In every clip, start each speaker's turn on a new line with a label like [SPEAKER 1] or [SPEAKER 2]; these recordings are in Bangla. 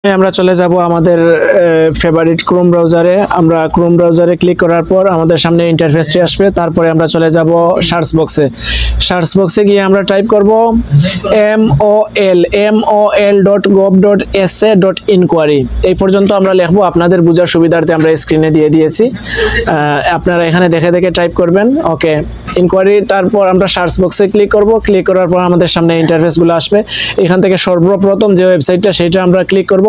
[SPEAKER 1] আমরা চলে যাব আমাদের ফেভারিট ক্রোম ব্রাউজারে। আমরা ক্রোম ব্রাউজারে ক্লিক করার পর আমাদের সামনে ইন্টারফেসটি আসবে। তারপরে আমরা চলে যাব সার্চ বক্সে গিয়ে আমরা টাইপ করব mol.gov.sa.inquiry। এই পর্যন্ত আমরা লিখব, আপনাদের বোঝার সুবিধার্থে আমরা স্ক্রিনে দিয়ে দিয়েছি, আপনারা এখানে দেখে দেখে টাইপ করবেন। ওকে, ইনকোয়ারি। তারপর আমরা সার্চ বক্সে ক্লিক করব। ক্লিক করার পর আমাদের সামনে ইন্টারফেসগুলো আসবে। এখান থেকে সর্বপ্রথম যে ওয়েবসাইটটা সেটা আমরা ক্লিক করব।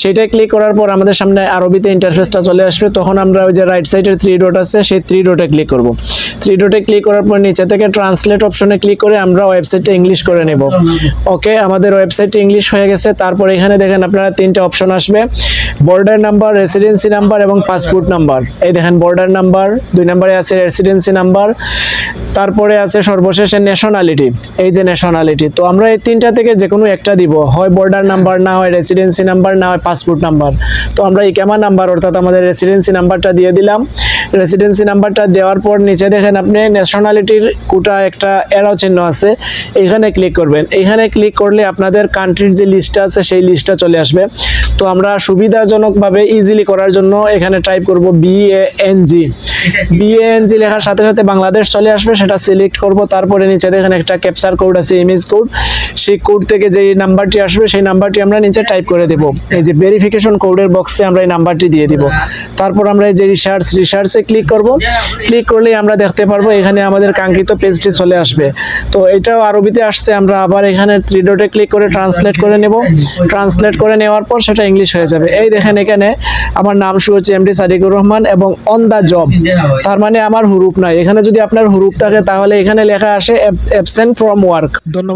[SPEAKER 1] সেটাই ক্লিক করার পর আমাদের সামনে আরবিতে ইন্টারফেসটা চলে আসবে। তখন আমরা ওই যে রাইট সাইডের 3 ডট আছে সেই 3 ডটে ক্লিক করব। 3 ডটে ক্লিক করার পর নিচে থেকে ট্রান্সলেট অপশনে ক্লিক করে আমরা ওয়েবসাইটটা ইংলিশ করে নেব। ওকে, আমাদের ওয়েবসাইটটা ইংলিশ হয়ে গেছে। তারপর এখানে দেখেন আপনারা 3টা অপশন আসবে, বর্ডার নাম্বার, রেসিডেন্সি নাম্বার এবং পাসপোর্ট নাম্বার। এই দেখেন বর্ডার নাম্বার, 2 নম্বরে আছে রেসিডেন্সি নাম্বার, তারপরে আছে সর্বশেষে ন্যাশনালিটি। এই যে ন্যাশনালিটি, তো আমরা এই 3টা থেকে যে কোনো একটা দিব, হয় বর্ডার নাম্বার, না হয় রেসিডেন্সি নাম্বার, না হয় পাসপোর্ট নাম্বার। তো আমরা ইকামা নাম্বার অর্থাৎ আমাদের রেসিডেন্সি নাম্বারটা দিয়ে দিলাম। রেসিডেন্সি নাম্বারটা দেওয়ার পর নিচে দেখেন আপনি ন্যাশনালিটির কোটা একটা এরো চিহ্ন আছে, এখানে ক্লিক করবেন। এখানে ক্লিক করলে আপনাদের কান্ট্রির যে লিস্টটা আছে সেই লিস্টটা চলে আসবে। তো আমরা সুবিধাজনকভাবে ইজিলি করার জন্য এখানে টাইপ করব BANG লেখার সাথে সাথে বাংলাদেশ চলে আসবে, সেটা সিলেক্ট করব। তারপরে নিচে দেখেন একটা ক্যাপচার কোড আছে, ইমেজ কোড। সেই কোড থেকে যে নাম্বারটি আসবে সেই নাম্বারটি আমরা নিচে টাইপ করে দেব। এই যে ভেরিফিকেশন কোডের বক্সে আমরা এই নাম্বারটি দিয়ে দিব। তারপর আমরা এই যে রিসার্চে ক্লিক করব। ক্লিক করলেই আমরা দেখতে পারবো এখানে আমাদের কাঙ্ক্ষিত পেজটি চলে আসবে। তো এটাও আরবিতে আসছে, আমরা আবার এখানে 3 ডটে ক্লিক করে ট্রান্সলেট করে নেব। ট্রান্সলেট করে নেওয়ার পর সেটা ইংলিশ হয়ে যাবে। এই দেখেন এখানে আমার নাম শুরু হচ্ছে MD সাদিকুর রহমান এবং অন দা জব, তার মানে আমার হুরুপ নাই। এখানে যদি আপনার হুরুপ থাকে তাহলে এখানে লেখা আসে অ্যাবসেন্ট ফ্রম ওয়ার্ক। ধন্যবাদ।